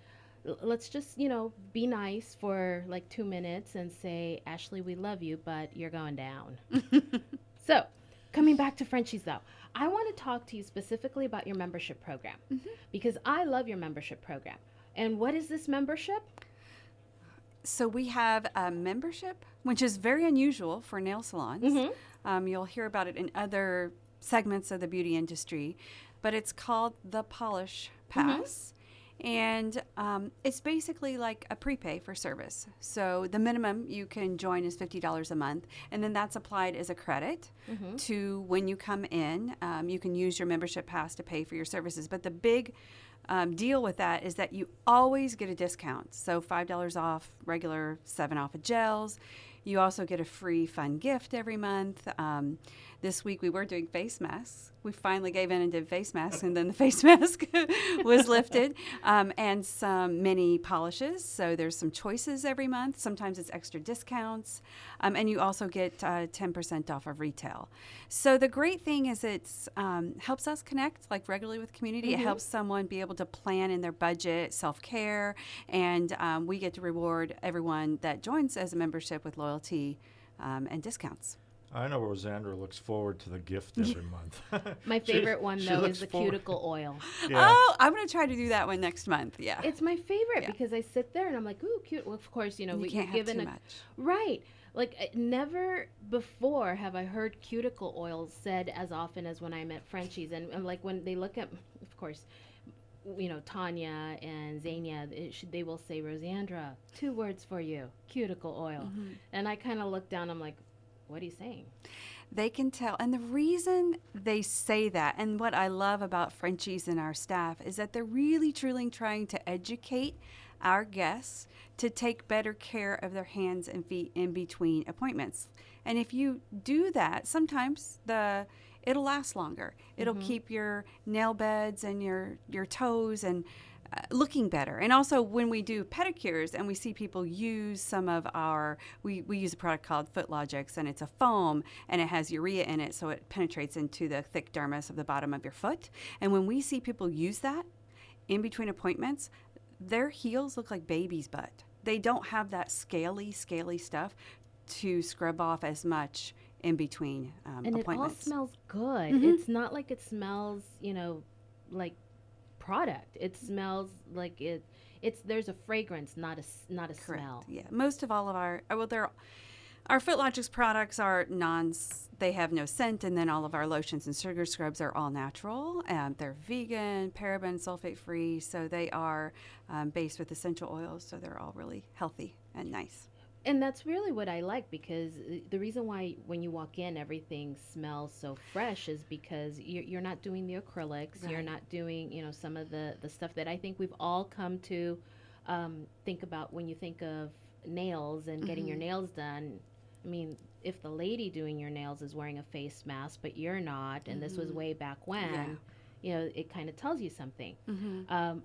be nice for like 2 minutes and say, Ashley, we love you, but you're going down. So, Coming back to Frenchies, though, I want to talk to you specifically about your membership program because I love your membership program. And what is this membership? So we have a membership, which is very unusual for nail salons. You'll hear about it in other segments of the beauty industry, but it's called the Polish Pass. And it's basically like a prepay for service. So the minimum you can join is $50 a month, and then that's applied as a credit to when you come in. You can use your membership pass to pay for your services. But the big deal with that is that you always get a discount. So $5 off regular, $7 off of gels. You also get a free fun gift every month. This week we were doing face masks. We finally gave in and did face masks, and then the face mask was lifted. And some mini polishes. So there's some choices every month. Sometimes it's extra discounts. And you also get 10% off of retail. So the great thing is it's helps us connect like regularly with community. It helps someone be able to plan in their budget, self-care, and we get to reward everyone that joins as a membership with loyalty and discounts. I know Rosandra looks forward to the gift every month. My favorite one, though, is the cuticle oil. Yeah. Oh, I'm going to try to do that one next month. Yeah. It's my favorite because I sit there and I'm like, ooh, cute. Well, of course, you know, You can't have given too much. Right. Like, never before have I heard cuticle oil said as often as when I'm at Frenchies. And like, when they look at, of course, you know, Tanya and Zania, they will say, Rosandra, 2 words for you, cuticle oil. And I kind of look down, I'm like, what are you saying? They can tell. And the reason they say that, and what I love about Frenchies and our staff, is that they're really, truly trying to educate our guests to take better care of their hands and feet in between appointments. And if you do that, sometimes it'll last longer. It'll keep your nail beds and your toes and looking better. And also when we do pedicures and we see people use some of we use a product called Foot Logix, and it's a foam and it has urea in it, so it penetrates into the thick dermis of the bottom of your foot. And when we see people use that in between appointments, their heels look like baby's butt. They don't have that scaly stuff to scrub off as much in between and appointments. it all smells good. It's not like it smells, you know, like product. It smells like there's a fragrance, not a Correct. smell. Yeah, most of all of our Foot Logix products are they have no scent, and then all of our lotions and sugar scrubs are all natural. They're vegan, paraben, sulfate free, so they are based with essential oils, so they're all really healthy and nice. And that's really what I like, because the reason why when you walk in everything smells so fresh is because you're not doing the acrylics, you're not doing, you know, some of the stuff that I think we've all come to think about when you think of nails and getting your nails done. I mean, if the lady doing your nails is wearing a face mask, but you're not, and this was way back when, you know, it kind of tells you something.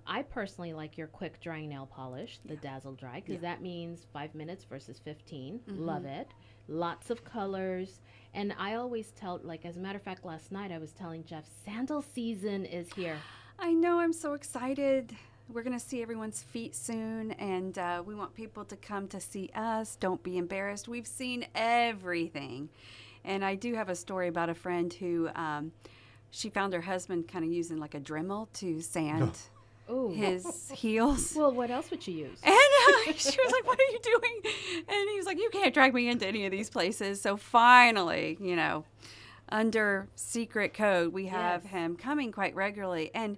I personally like your quick drying nail polish, the Dazzle Dry, because that means 5 minutes versus 15. Love it. Lots of colors. And I always tell, like, as a matter of fact, last night I was telling Jeff, sandal season is here. I know, I'm so excited. We're going to see everyone's feet soon, and we want people to come to see us. Don't be embarrassed. We've seen everything. And I do have a story about a friend who she found her husband kind of using like a Dremel to sand his heels. Well, what else would you use? And she was like, "What are you doing?" And he was like, "You can't drag me into any of these places." So finally, you know, under secret code, we have him coming quite regularly. And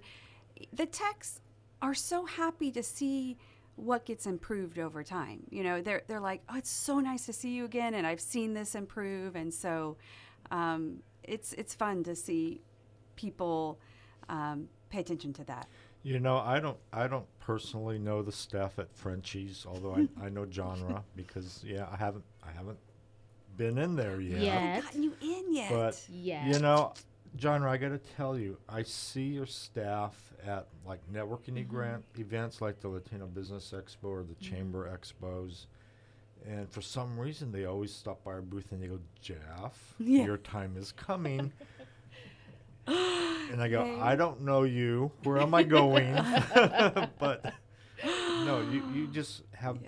the techs are so happy to see what gets improved over time. You know, they're like, "Oh, it's so nice to see you again, and I've seen this improve." And so it's fun to see people pay attention to that. You know, I don't personally know the staff at Frenchies, although I know Jonra because I haven't been in there yet. I haven't gotten you in yet. But you know, Jonra, I got to tell you, I see your staff at like networking events like the Latino Business Expo or the Chamber Expos. And for some reason, they always stop by our booth and they go, "Jeff, your time is coming." And I go, "I don't know you. Where am I going?" But no, you just have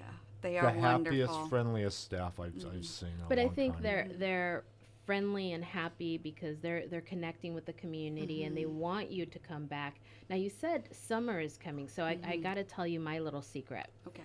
they the are happiest, wonderful. friendliest staff I've seen. In But a I long think time. they're friendly and happy because they're connecting with the community and they want you to come back. Now you said summer is coming, so I got to tell you my little secret. Okay.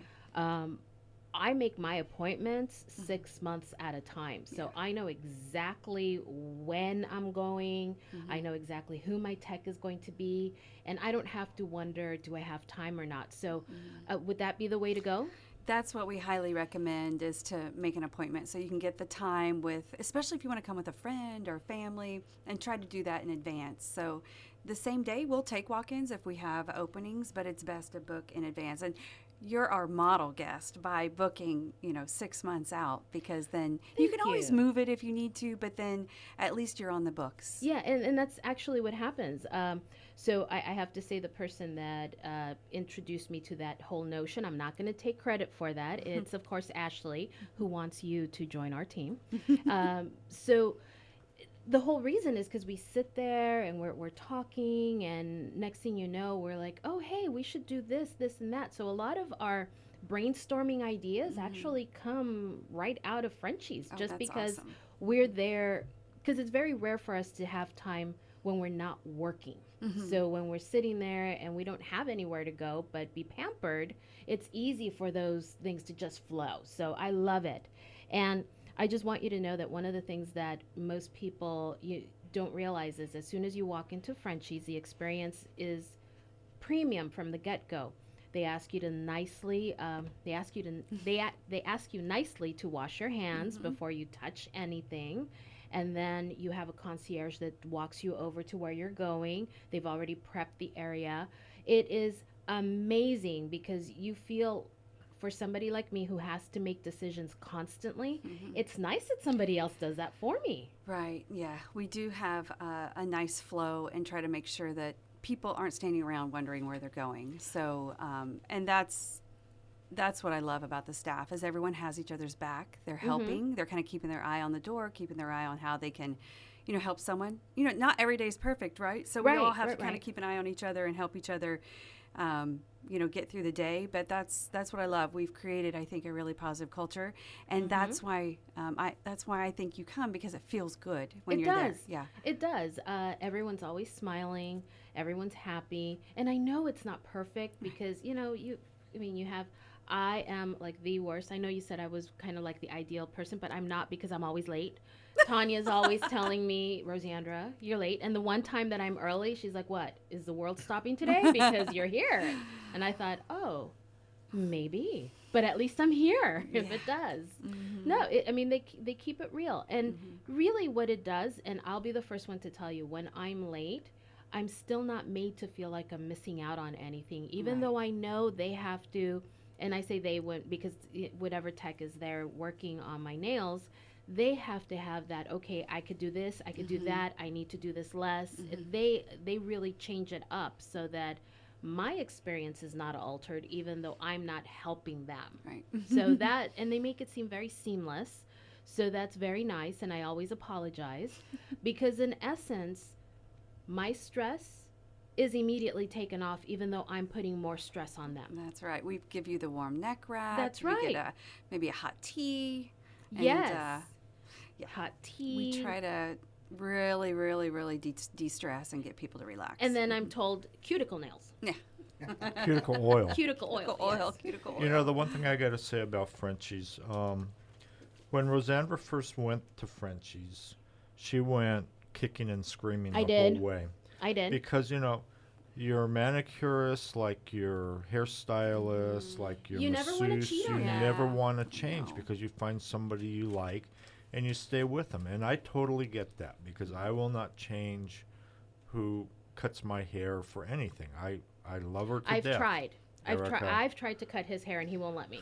I make my appointments 6 months at a time. So I know exactly when I'm going. I know exactly who my tech is going to be. And I don't have to wonder, do I have time or not? So would that be the way to go? That's what we highly recommend, is to make an appointment so you can get the time with, especially if you want to come with a friend or family, and try to do that in advance. So the same day we'll take walk-ins if we have openings, but it's best to book in advance. And you're our model guest by booking, 6 months out, because then you can always move it if you need to, but then at least you're on the books. Yeah, and that's actually what happens. So I have to say the person that introduced me to that whole notion, I'm not going to take credit for that. It's, of course, Ashley, who wants you to join our team. So the whole reason is because we sit there and we're talking, and next thing you know, we're like, oh, hey, we should do this, and that. So a lot of our brainstorming ideas actually come right out of Frenchies, just because awesome. We're there, because it's very rare for us to have time when we're not working. So when we're sitting there and we don't have anywhere to go but be pampered, it's easy for those things to just flow. So I love it. And I just want you to know that one of the things that most people you don't realize is, as soon as you walk into Frenchies, the experience is premium from the get-go. They ask you to nicely, they ask you nicely to wash your hands before you touch anything. And then you have a concierge that walks you over to where you're going. They've already prepped the area. It is amazing because you feel, for somebody like me who has to make decisions constantly, it's nice that somebody else does that for me. Right, yeah. We do have a nice flow and try to make sure that people aren't standing around wondering where they're going. So, and that's what I love about the staff, is everyone has each other's back. They're helping. They're kind of keeping their eye on the door, keeping their eye on how they can, help someone. Not every day is perfect, right? So we all have to kind of keep an eye on each other and help each other, get through the day. But that's what I love. We've created, I think, a really positive culture, and that's why I think you come, because it feels good when you're there. Yeah, it does. Everyone's always smiling. Everyone's happy, and I know it's not perfect because I am like the worst. I know you said I was kind of like the ideal person, but I'm not, because I'm always late. Tanya's always telling me, Rosandra, you're late. And the one time that I'm early, she's like, what? Is the world stopping today? Because you're here. And I thought, oh, maybe. But at least I'm here, if it does. No, they keep it real. And really what it does, and I'll be the first one to tell you, when I'm late, I'm still not made to feel like I'm missing out on anything, even though I know they have to. And I say they would because whatever tech is there working on my nails, they have to have that, okay, I could do this, I could do that, I need to do this less. They really change it up so that my experience is not altered, even though I'm not helping them. Right. So that, and they make it seem very seamless. So that's very nice, and I always apologize because in essence, my stress is immediately taken off, even though I'm putting more stress on them. That's right. We give you the warm neck wrap. That's we right. Get maybe a hot tea. Yes. Hot tea. We try to really, really, really de-stress and get people to relax. And then I'm told cuticle nails. Yeah. Cuticle oil. Cuticle oil. Cuticle oil. The one thing I got to say about Frenchies, when Rosandra first went to Frenchies, she went kicking and screaming the whole way. I did. Because, your manicurist, like your hairstylist, like your You never wanna masseuse, cheat you on them. never want to change because you find somebody you like and you stay with them. And I totally get that because I will not change who cuts my hair for anything. I love her to death. I've tried to cut his hair and he won't let me.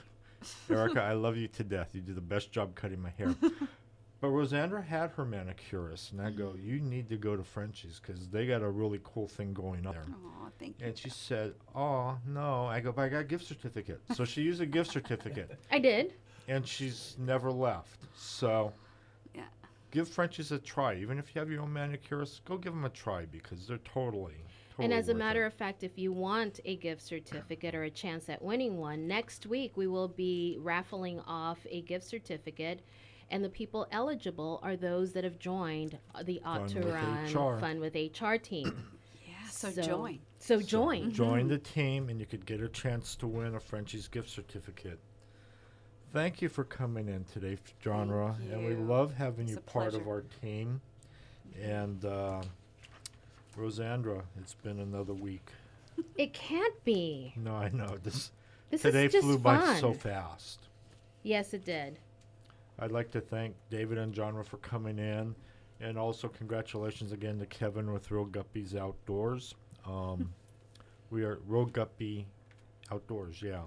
Erica, I love you to death. You do the best job cutting my hair. But Rosandra had her manicurist, and I go, you need to go to Frenchies because they got a really cool thing going on there. Oh, thank you. And she said, oh, no. I go, but I got a gift certificate. So she used a gift certificate. I did. And she's never left. So give Frenchies a try. Even if you have your own manicurist, go give them a try because they're totally And as a worth matter it. of fact, if you want a gift certificate or a chance at winning one, next week we will be raffling off a gift certificate. And the people eligible are those that have joined the Ought to with Run HR. Fun with HR team. Yeah, so join. So join. Join the team, and you could get a chance to win a Frenchies gift certificate. Thank you for coming in today, Jonra, Thank and we you. love having It's you a part of pleasure. our team. And Rosandra, it's been another week. It can't be. No, I know this. This Today is just flew by fun. so fast. Yes, it did. I'd like to thank David and Jonra for coming in, and also congratulations again to Kevin with Real Guppies Outdoors. We are Real Guppy Outdoors, yeah.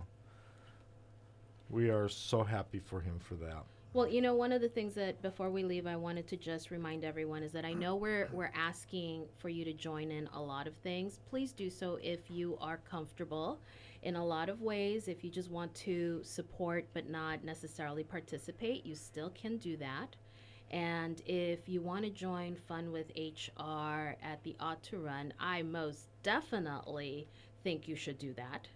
We are so happy for him for that. Well, you know, one of the things that before we leave, I wanted to just remind everyone is that I know we're asking for you to join in a lot of things. Please do so if you are comfortable in a lot of ways. If you just want to support but not necessarily participate, you still can do that. And if you want to join Fun with HR at the Ought to Run, I most definitely think you should do that.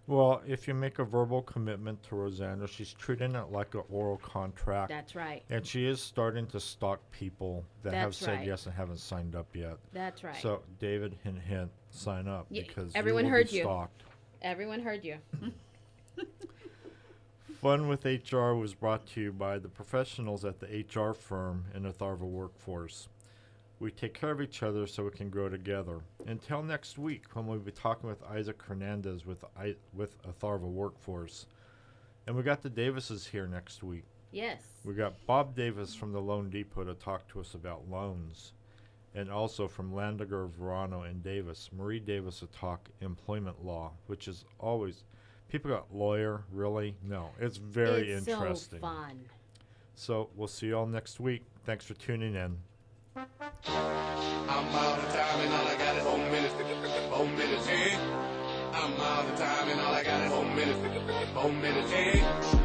Well, if you make a verbal commitment to Rosandra, she's treating it like an oral contract. That's right. And she is starting to stalk people that have That's said right. yes and haven't signed up yet. That's right. So, David, hint, hint, sign up because everyone you will heard be you. stalked. Everyone heard you. Fun with HR was brought to you by the professionals at the HR firm in the Tharva workforce. We take care of each other so we can grow together. Until next week, when we'll be talking with Isaac Hernandez with a Tharva workforce. And we got the Davises here next week. Yes. We got Bob Davis from the Loan Depot to talk to us about loans. And also from Landiger, Verano, and Davis, Marie Davis to talk employment law, which is always, people got lawyer, really? No, it's very it's interesting. so fun. So we'll see you all next week. Thanks for tuning in. I'm out of time and all I got is 4 minutes. 4 minutes, yeah. I'm out of time and all I got is 4 minutes. 4 minutes, yeah.